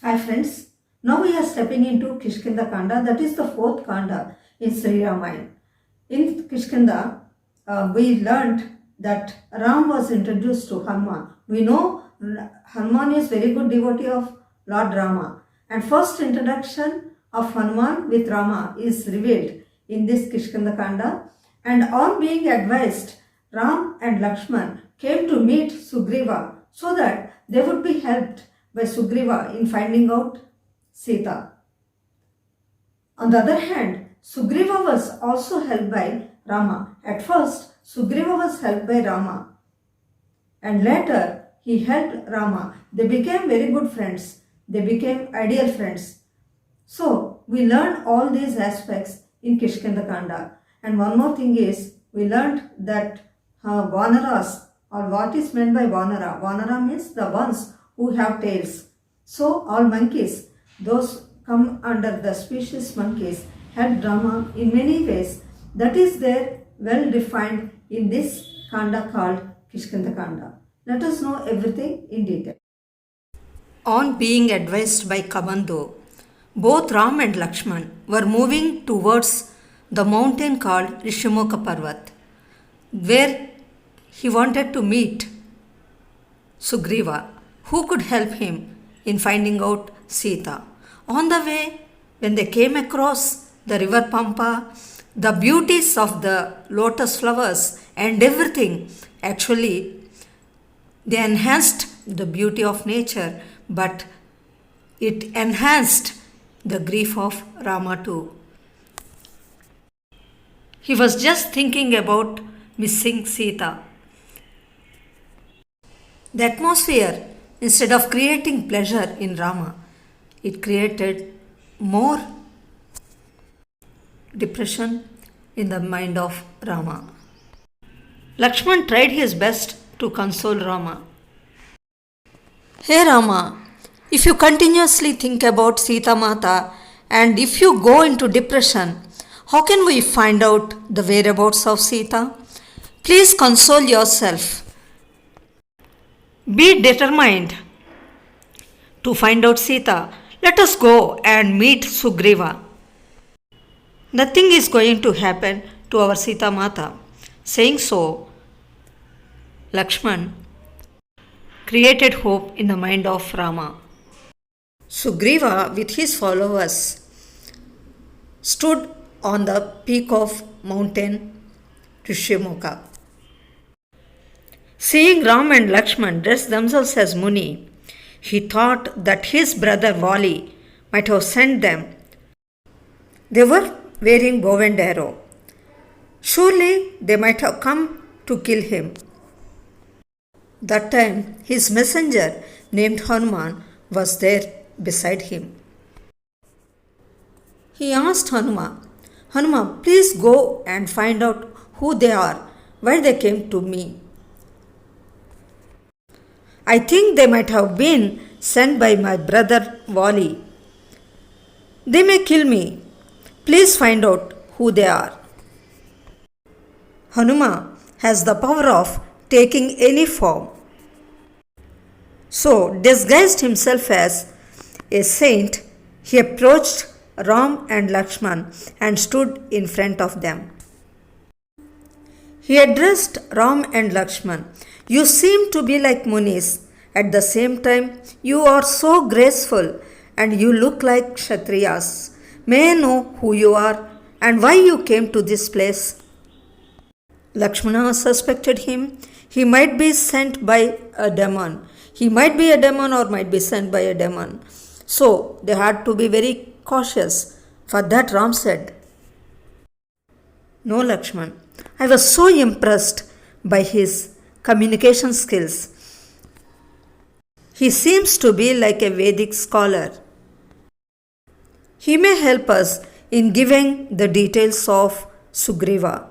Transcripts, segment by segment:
Hi friends, now we are stepping into Kishkinda Kanda, that is the fourth Kanda in Sri Ramayana. In Kishkinda, we learned that Ram was introduced to Hanuman. We know Hanuman is very good devotee of Lord Rama, and first introduction of Hanuman with Rama is revealed in this Kishkinda Kanda. And on being advised, Ram and Lakshman came to meet Sugriva so that they would be helped by Sugriva in finding out Sita. On the other hand, Sugriva was also helped by Rama. At first, Sugriva was helped by Rama, and later he helped Rama. They became very good friends. They became ideal friends. So, we learned all these aspects in Kishkinda Kanda. And one more thing is, we learned that Vanaras, or what is meant by Vanara. Vanara means the ones who have tails. So, all monkeys, those come under the species monkeys, help Rama in many ways. That is there well defined in this Kanda called Kishkinda Kanda. Let us know everything in detail. On being advised by Kabando, both Ram and Lakshman were moving towards the mountain called Rishimoka Parvat, where he wanted to meet Sugriva, who could help him in finding out Sita. On the way, when they came across the river Pampa, the beauties of the lotus flowers and everything, actually, they enhanced the beauty of nature, but it enhanced the grief of Rama too. He was just thinking about missing Sita. The atmosphere, instead of creating pleasure in Rama, it created more depression in the mind of Rama. Lakshman tried his best to console Rama. Hey Rama, if you continuously think about Sita Mata and if you go into depression, how can we find out the whereabouts of Sita? Please console yourself. Be determined to find out Sita. Let us go and meet Sugriva. Nothing is going to happen to our Sita Mata. Saying so, Lakshman created hope in the mind of Rama. Sugriva, with his followers, stood on the peak of mountain Rishimoka. Seeing Ram and Lakshman dress themselves as Muni, he thought that his brother Vali might have sent them. They were wearing bow and arrow. Surely they might have come to kill him. That time his messenger named Hanuman was there beside him. He asked Hanuman, please go and find out who they are, why they came to me. I think they might have been sent by my brother Vali. They may kill me. Please find out who they are. Hanuman has the power of taking any form. So, disguised himself as a saint, he approached Ram and Lakshman and stood in front of them. He addressed Ram and Lakshman. You seem to be like Munis. At the same time, you are so graceful and you look like Kshatriyas. May I know who you are and why you came to this place? Lakshmana suspected him. He might be sent by a demon. He might be a demon or might be sent by a demon. So they had to be very cautious. For that Ram said, No Lakshman, I was so impressed by his communication skills. He seems to be like a Vedic scholar. He may help us in giving the details of Sugriva,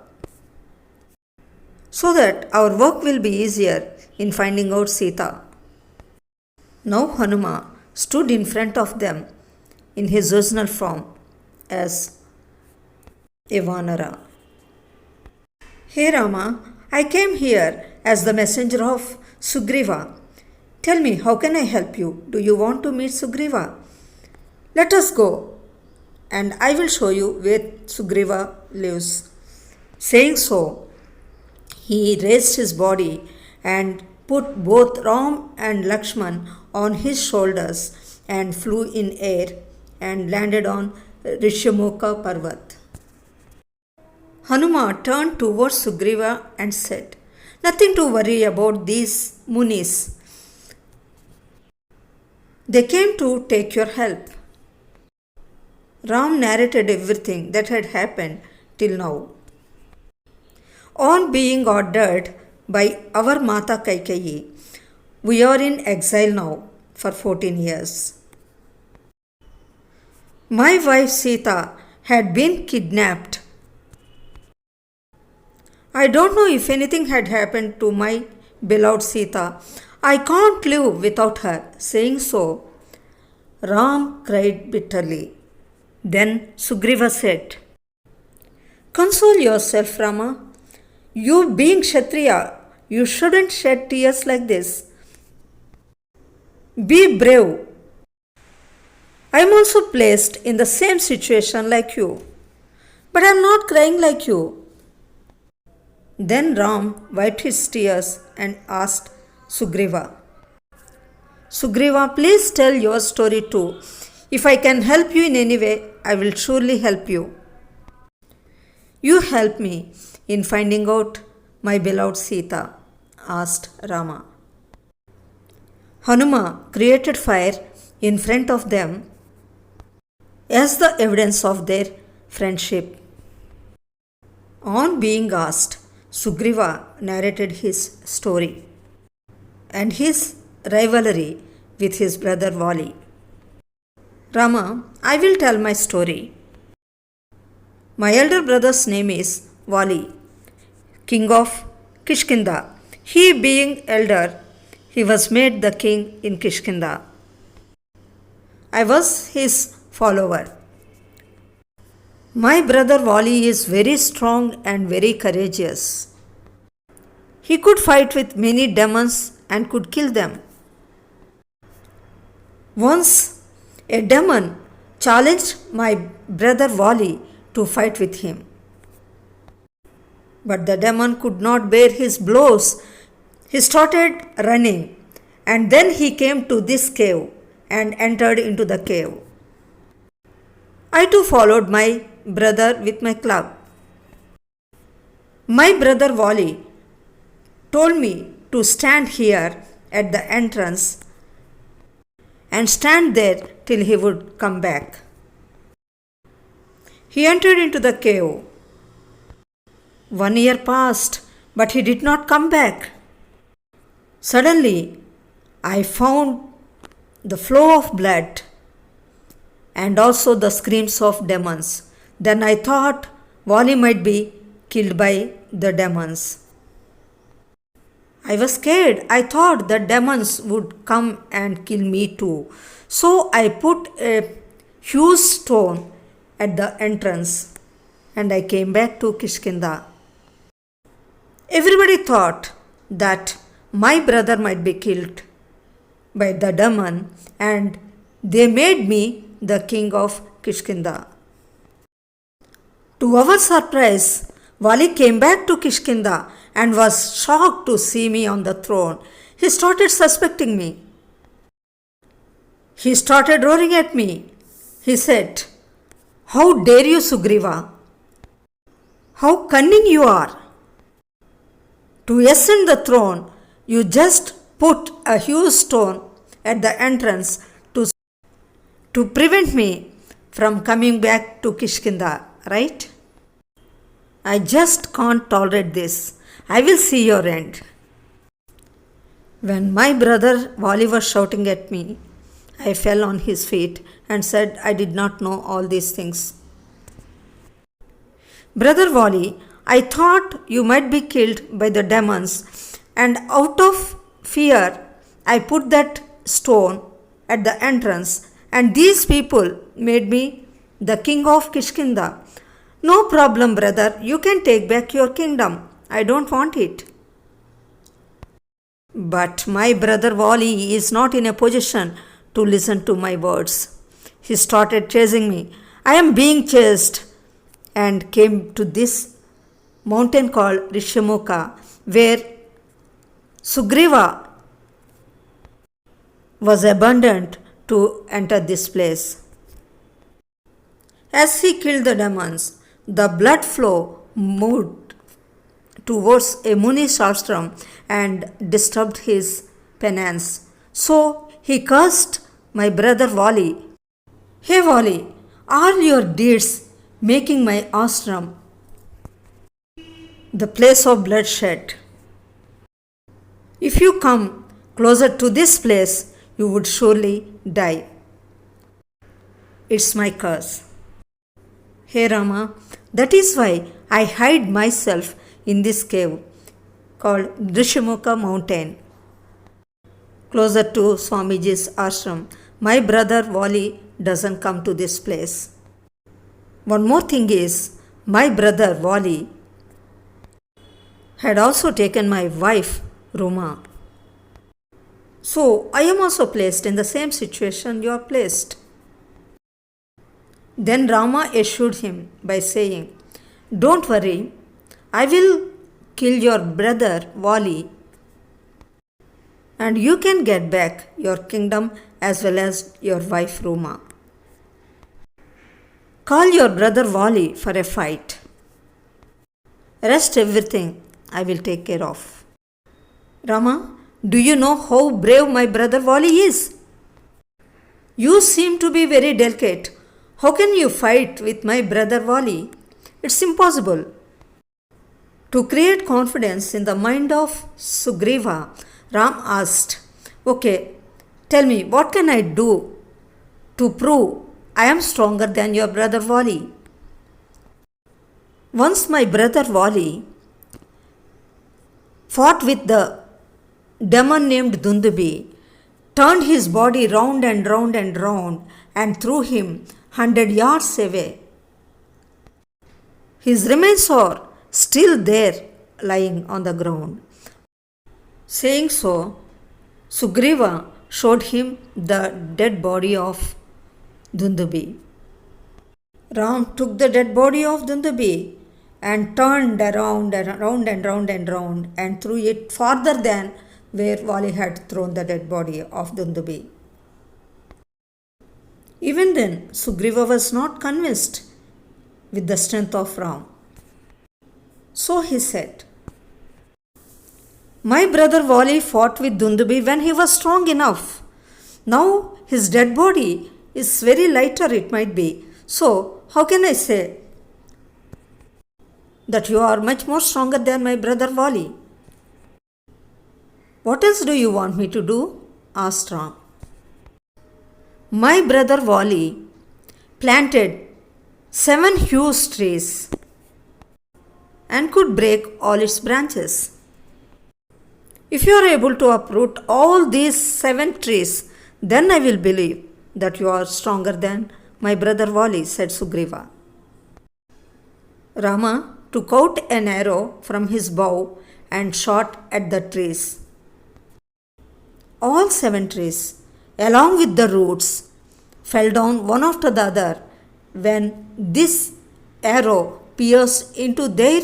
so that our work will be easier in finding out Sita. Now Hanuman stood in front of them in his original form as a Vanara. Hey Rama, I came here as the messenger of Sugriva. Tell me, how can I help you? Do you want to meet Sugriva? Let us go, and I will show you where Sugriva lives. Saying so, he raised his body and put both Ram and Lakshman on his shoulders and flew in air and landed on Rishyamukha Parvat. Hanuma turned towards Sugriva and said, "Nothing to worry about these munis. They came to take your help." Ram narrated everything that had happened till now. On being ordered by our Mata Kaikeyi, we are in exile now for 14 years. My wife Sita had been kidnapped. I don't know if anything had happened to my beloved Sita. I can't live without her. Saying so, Ram cried bitterly. Then Sugriva said, "Console yourself, Rama. You being Kshatriya, you shouldn't shed tears like this. Be brave. I am also placed in the same situation like you, but I am not crying like you." Then Ram wiped his tears and asked Sugriva, "Sugriva, please tell your story too. If I can help you in any way, I will surely help you." "You help me in finding out my beloved Sita?" asked Rama. Hanuma created fire in front of them as the evidence of their friendship. On being asked, Sugriva narrated his story and his rivalry with his brother Vali. "Rama, I will tell my story. My elder brother's name is Vali, king of Kishkinda. He being elder, he was made the king in Kishkinda. I was his follower. My brother Vali is very strong and very courageous. He could fight with many demons and could kill them. Once a demon challenged my brother Vali to fight with him. But the demon could not bear his blows. He started running, and then he came to this cave and entered into the cave. I too followed my brother with my club. My brother Vali told me to stand here at the entrance and stand there till he would come back. He entered into the cave. 1 year passed, but he did not come back. Suddenly, I found the flow of blood and also the screams of demons. Then I thought Vali might be killed by the demons. I was scared. I thought the demons would come and kill me too. So I put a huge stone at the entrance and I came back to Kishkinda. Everybody thought that my brother might be killed by the demon and they made me the king of Kishkinda. To our surprise, Vali came back to Kishkinda and was shocked to see me on the throne. He started suspecting me. He started roaring at me. He said, "How dare you, Sugriva? How cunning you are! To ascend the throne, you just put a huge stone at the entrance to prevent me from coming back to Kishkinda, right? I just can't tolerate this. I will see your end." When my brother Vali was shouting at me, I fell on his feet and said I did not know all these things. "Brother Vali, I thought you might be killed by the demons, and out of fear, I put that stone at the entrance, and these people made me the king of Kishkinda. No problem, brother. You can take back your kingdom. I don't want it." But my brother Wali is not in a position to listen to my words. He started chasing me. I am being chased and came to this mountain called Rishimuka, where Sugriva was abandoned to enter this place. As he killed the demons, the blood flow moved towards a Muni's ashram and disturbed his penance. So he cursed my brother Wali. Hey Wali, are your deeds making my ashram the place of bloodshed? If you come closer to this place, you would surely die. It's my curse. Hey Rama, that is why I hide myself in this cave called Drishimuka mountain, closer to Swamiji's ashram. My brother Wali doesn't come to this place. One more thing is, my brother Wali had also taken my wife Ruma. So I am also placed in the same situation you are placed. Then Rama assured him by saying, don't worry, I will kill your brother Wali and you can get back your kingdom as well as your wife Ruma. Call your brother Wali for a fight. Rest everything I will take care of. Rama, do you know how brave my brother Wali is? You seem to be very delicate. How can you fight with my brother Wali? It's impossible. To create confidence in the mind of Sugriva, Ram asked, okay, tell me, what can I do to prove I am stronger than your brother Wali? Once my brother Wali fought with the demon named Dundubi, turned his body round and round and round and threw him 100 yards away. His remains are still there lying on the ground. Saying so, Sugriva showed him the dead body of Dundubi. Ram took the dead body of Dundubi and turned around and round and round and round and threw it farther than where Wali had thrown the dead body of Dundubi. Even then, Sugriva was not convinced with the strength of Ram. So he said, my brother Wali fought with Dundubi when he was strong enough. Now his dead body is very lighter, it might be. So how can I say that you are much more stronger than my brother Wali? What else do you want me to do? Asked Ram. My brother Wali planted 7 huge trees and could break all its branches. If you are able to uproot all these 7 trees, then I will believe that you are stronger than my brother Wali, said Sugriva. Rama took out an arrow from his bow and shot at the trees. All 7 trees, along with the roots, fell down one after the other when this arrow pierced into their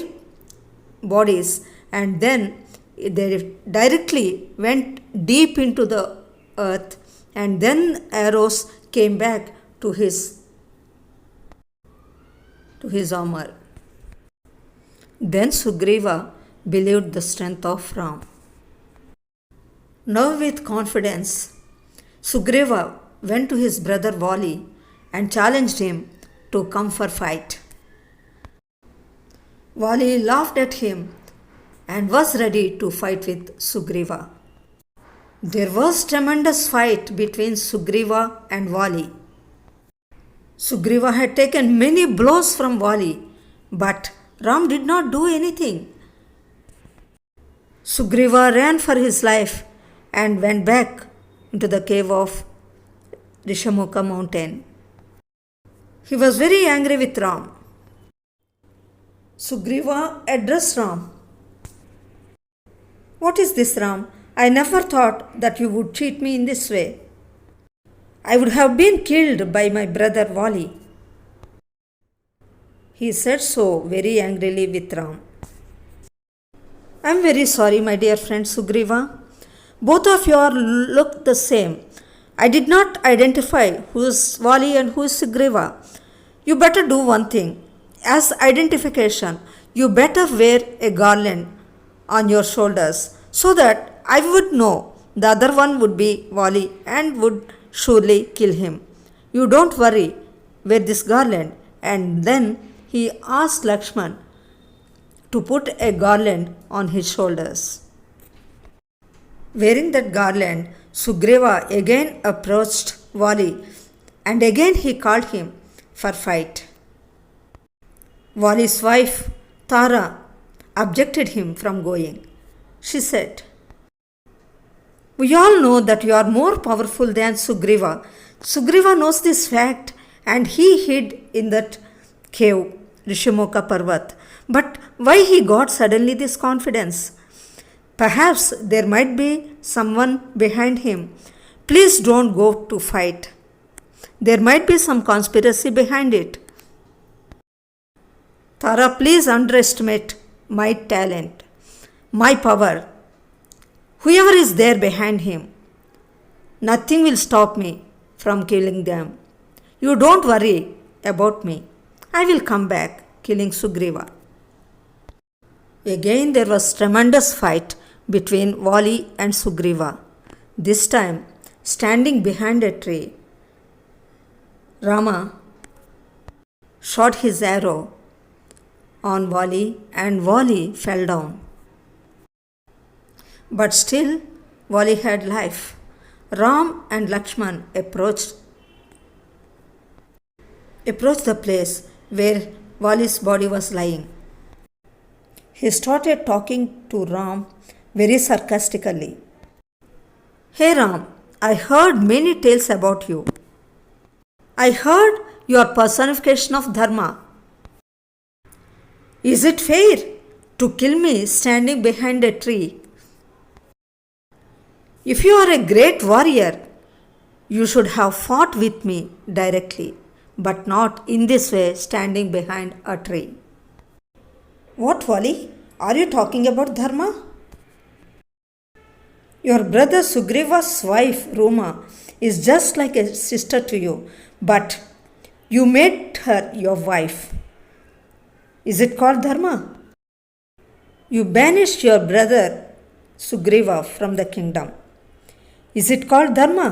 bodies, and then they directly went deep into the earth, and then arrows came back to his armor. Then Sugriva believed the strength of Ram. Now with confidence, Sugriva went to his brother Wali and challenged him to come for fight. Wali laughed at him and was ready to fight with Sugriva. There was tremendous fight between Sugriva and Wali. Sugriva had taken many blows from Wali, but Ram did not do anything. Sugriva ran for his life and went back into the cave of Rishimuka mountain. He was very angry with Ram. Sugriva addressed Ram. What is this, Ram? I never thought that you would treat me in this way. I would have been killed by my brother Vali. He said so very angrily with Ram. I am very sorry, my dear friend Sugriva. Both of you look the same. I did not identify who is Vali and who is Sugriva. You better do one thing. As identification, you better wear a garland on your shoulders so that I would know the other one would be Vali and would surely kill him. You don't worry, wear this garland. And then he asked Lakshman to put a garland on his shoulders. Wearing that garland, Sugriva again approached Vali and again he called him for fight. Vali's wife, Tara, objected him from going. She said, "We all know that you are more powerful than Sugriva. Sugriva knows this fact and he hid in that cave, Rishimoka Parvat. But why he got suddenly this confidence? Perhaps there might be someone behind him. Please don't go to fight. There might be some conspiracy behind it. Tara, please underestimate my talent, my power. Whoever is there behind him, nothing will stop me from killing them. You don't worry about me. I will come back killing Sugriva." Again there was tremendous fight between Vali and Sugriva. This time, standing behind a tree, Rama shot his arrow on Vali and Vali fell down. But still, Vali had life. Ram and Lakshman approached the place where Vali's body was lying. He started talking to Ram very sarcastically. "Hey Ram, I heard many tales about you. I heard you are personification of Dharma. Is it fair to kill me standing behind a tree? If you are a great warrior, you should have fought with me directly, but not in this way standing behind a tree." "What, Vali? Are you talking about Dharma? Your brother Sugriva's wife, Ruma, is just like a sister to you, but you made her your wife. Is it called Dharma? You banished your brother Sugriva from the kingdom. Is it called Dharma?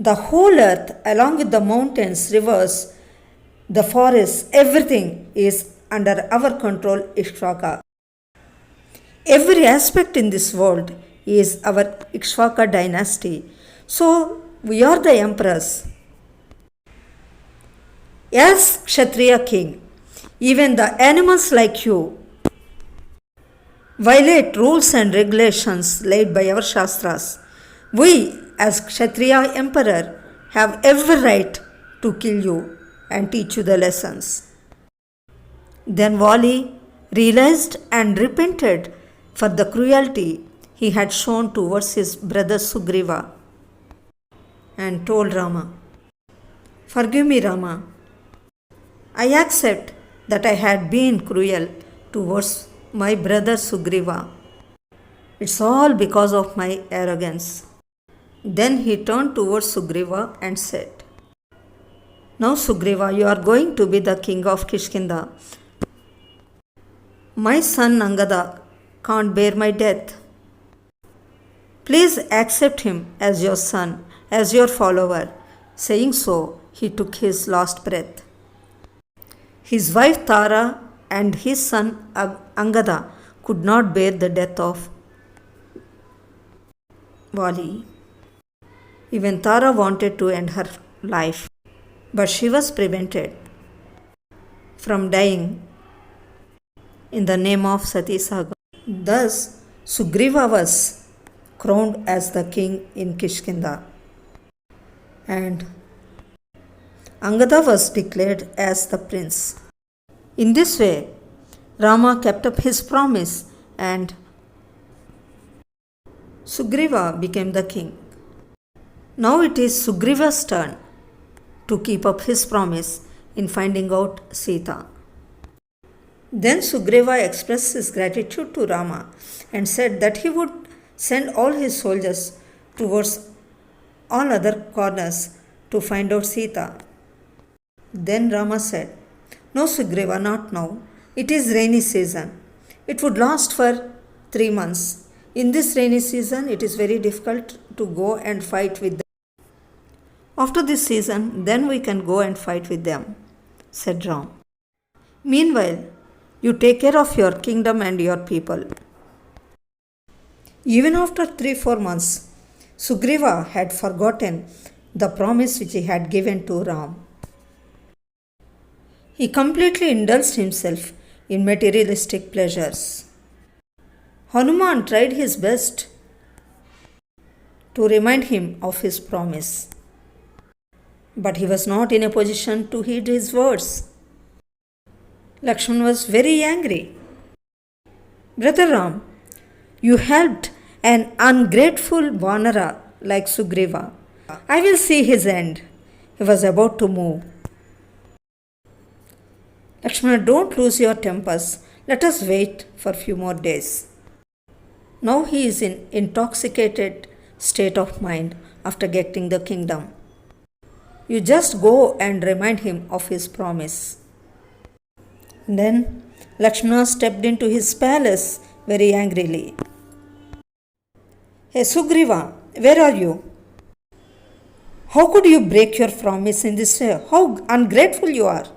The whole earth, along with the mountains, rivers, the forests, everything is under our control, Ikshvaka. Every aspect in this world is our Ikshvaka dynasty. So we are the emperors. As Kshatriya king, even the animals like you violate rules and regulations laid by our Shastras. We, as Kshatriya emperor, have every right to kill you and teach you the lessons." Then Vali realized and repented for the cruelty he had shown towards his brother Sugriva and told Rama, "Forgive me, Rama. I accept that I had been cruel towards my brother Sugriva. It's all because of my arrogance." Then he turned towards Sugriva and said, "Now Sugriva, you are going to be the king of Kishkinda. My son Angada can't bear my death. Please accept him as your son, as your follower." Saying so, he took his last breath. His wife Tara and his son Angada could not bear the death of Vali. Even Tara wanted to end her life, but she was prevented from dying in the name of Sati Saga. Thus, Sugriva was crowned as the king in Kishkinda, and Angada was declared as the prince. In this way, Rama kept up his promise and Sugriva became the king. Now it is Sugriva's turn to keep up his promise in finding out Sita. Then Sugriva expressed his gratitude to Rama and said that he would send all his soldiers towards all other corners to find out Sita. Then Rama said, "No, Sugriva, not now. It is rainy season. It would last for 3 months. In this rainy season, it is very difficult to go and fight with them. After this season, then we can go and fight with them," said Ram. "Meanwhile, you take care of your kingdom and your people." Even after 3-4 months, Sugriva had forgotten the promise which he had given to Ram. He completely indulged himself in materialistic pleasures. Hanuman tried his best to remind him of his promise, but he was not in a position to heed his words. Lakshman was very angry. "Brother Ram, you helped an ungrateful Vanara like Sugriva. I will see his end." He was about to move. "Lakshmana, don't lose your tempers. Let us wait for few more days." Now he is in intoxicated state of mind after getting the kingdom. You just go and remind him of his promise. Then Lakshmana stepped into his palace very angrily. "Hey Sugriva, where are you? How could you break your promise in this way? How ungrateful you are!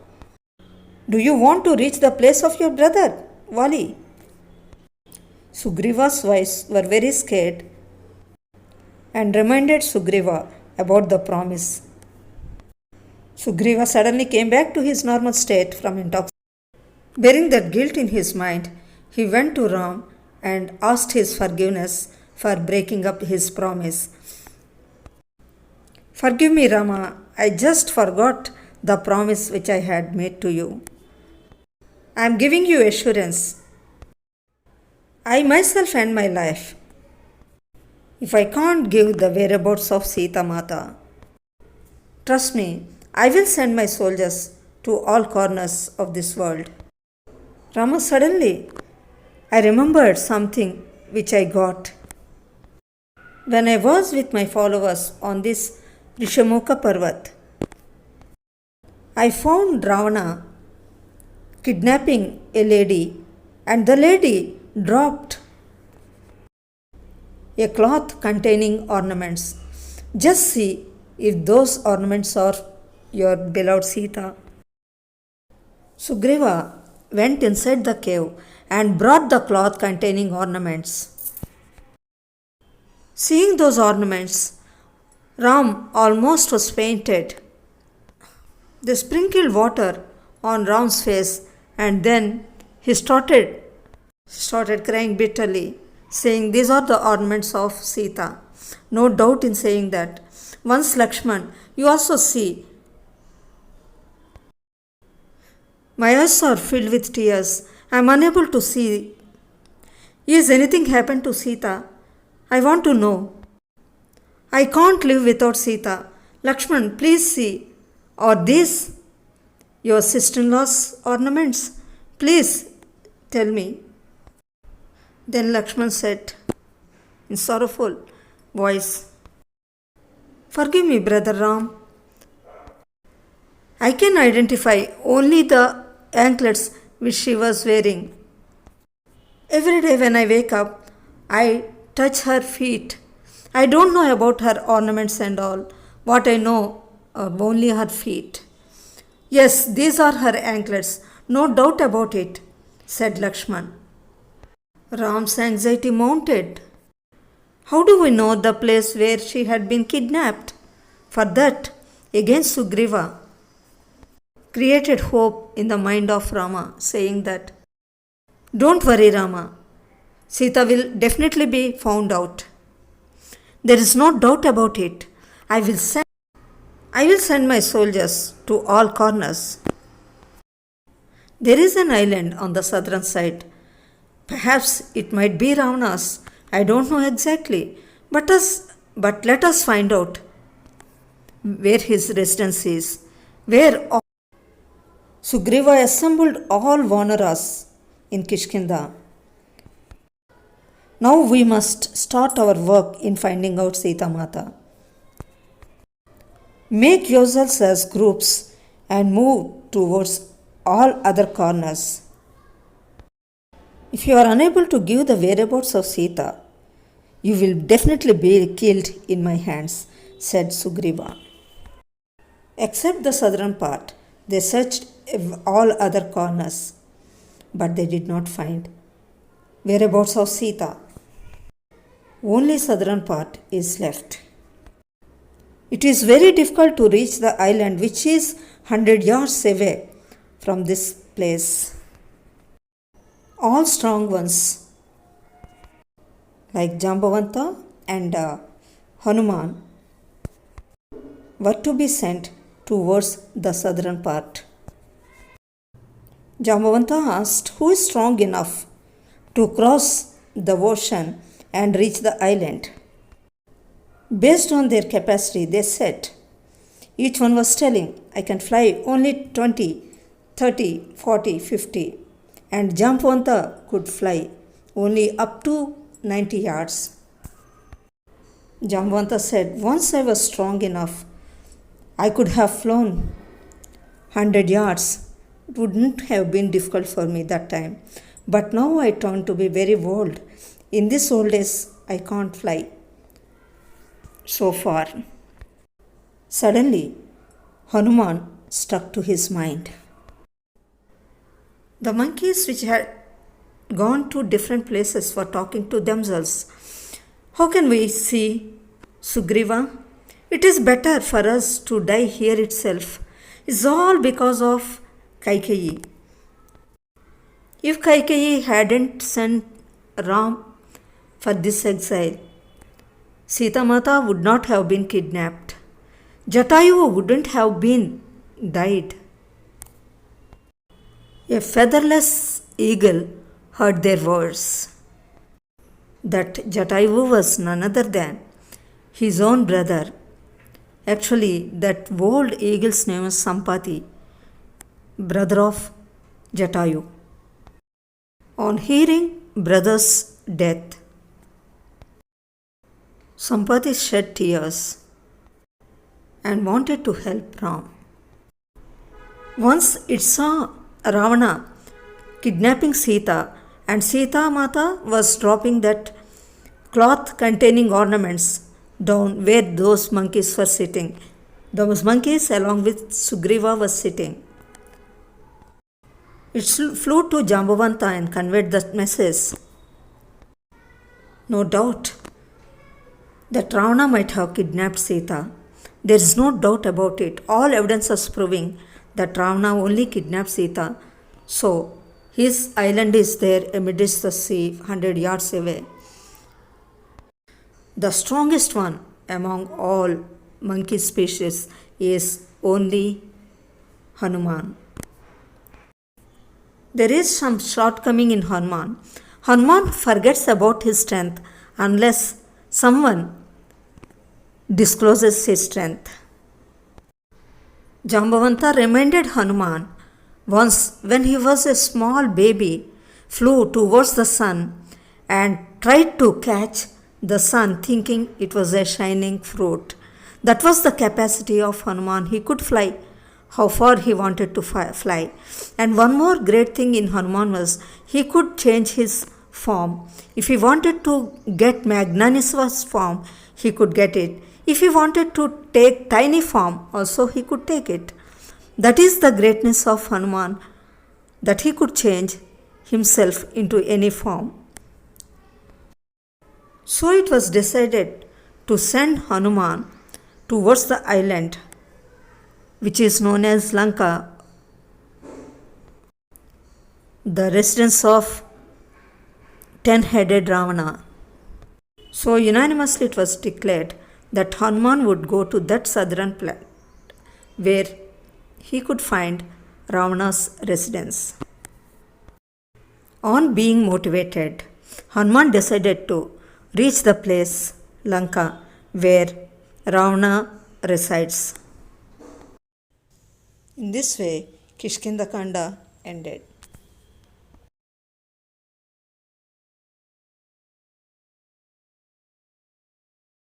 Do you want to reach the place of your brother, Vali?" Sugriva's wives were very scared and reminded Sugriva about the promise. Sugriva suddenly came back to his normal state from intoxication. Bearing that guilt in his mind, he went to Ram and asked his forgiveness for breaking up his promise. "Forgive me, Rama, I just forgot the promise which I had made to you. I am giving you assurance. I myself end my life if I can't give the whereabouts of Sita Mata. Trust me, I will send my soldiers to all corners of this world." Rama, suddenly, I remembered something which I got when I was with my followers on this Rishamukha Parvat. I found Ravana kidnapping a lady, and the lady dropped a cloth containing ornaments. Just see if those ornaments are your beloved Sita. Sugriva went inside the cave and brought the cloth containing ornaments. Seeing those ornaments, Ram almost was fainted. They sprinkled water on Ram's face, and then he started crying bitterly, saying, "These are the ornaments of Sita." No doubt in saying that. "Once, Lakshman, you also see. My eyes are filled with tears. I am unable to see. Is anything happened to Sita? I want to know. I can't live without Sita. Lakshman, please see. Are these your sister-in-law's ornaments? Please tell me." Then Lakshman said in sorrowful voice, "Forgive me, Brother Ram. I can identify only the anklets which she was wearing. Every day when I wake up, I touch her feet. I don't know about her ornaments and all. What I know are only her feet." "Yes, these are her anklets, no doubt about it," said Lakshman. Ram's anxiety mounted. How do we know the place where she had been kidnapped? For that, again Sugriva created hope in the mind of Rama, saying that, "Don't worry, Rama. Sita will definitely be found out. There is no doubt about it. I will send my soldiers to all corners. There is an island on the southern side. Perhaps it might be Ravana's, I don't know exactly, but let us find out where his residence is. Where Sugriva assembled all Vanaras in Kishkinda. Now we must start our work in finding out Sita Mata. Make yourselves as groups and move towards all other corners. If you are unable to give the whereabouts of Sita, you will definitely be killed in my hands, said Sugriva. Except the southern part, they searched all other corners, but they did not find whereabouts of Sita. Only southern part is left. It is very difficult to reach the island which is 100 yards away from this place. All strong ones like Jambavanta and Hanuman were to be sent towards the southern part. Jambavanta asked who is strong enough to cross the ocean and reach the island. Based on their capacity, they said, each one was telling, I can fly only 20, 30, 40, 50. And Jambavanta could fly only up to 90 yards. Jambavanta said, once I was strong enough, I could have flown 100 yards. It wouldn't have been difficult for me that time. But now I turn to be very old. In this old days, I can't fly so far. Suddenly, Hanuman struck to his mind. The monkeys which had gone to different places were talking to themselves. How can we see Sugriva? It is better for us to die here itself. It's all because of Kaikeyi. If Kaikeyi hadn't sent Ram for this exile, Sita Mata would not have been kidnapped. Jatayu wouldn't have been died. A featherless eagle heard their words. That Jatayu was none other than his own brother. Actually, that old eagle's name was Sampati, brother of Jatayu. On hearing brother's death, Sampati shed tears and wanted to help Ram. Once it saw Ravana kidnapping Sita, and Sita Mata was dropping that cloth containing ornaments down where those monkeys were sitting. Those monkeys along with Sugriva was sitting. It flew to Jambavanta and conveyed the message. No doubt that Ravana might have kidnapped Sita. There is no doubt about it. All evidence is proving that Ravana only kidnapped Sita. So, his island is there amidst the sea, 100 yards away. The strongest one among all monkey species is only Hanuman. There is some shortcoming in Hanuman. Hanuman forgets about his strength unless someone discloses his strength. Jambavanta reminded Hanuman once when he was a small baby, flew towards the sun and tried to catch the sun thinking it was a shining fruit. That was the capacity of Hanuman. He could fly how far he wanted to fly. And one more great thing in Hanuman was he could change his form. If he wanted to get Magnanimous form, he could get it. If he wanted to take tiny form, also he could take it. That is the greatness of Hanuman, that he could change himself into any form. So it was decided to send Hanuman towards the island which is known as Lanka, the residence of 10-headed Ravana. So unanimously it was declared that Hanuman would go to that southern planet where he could find Ravana's residence. On being motivated, Hanuman decided to reach the place Lanka where Ravana resides. In this way, Kishkinda Kanda ended.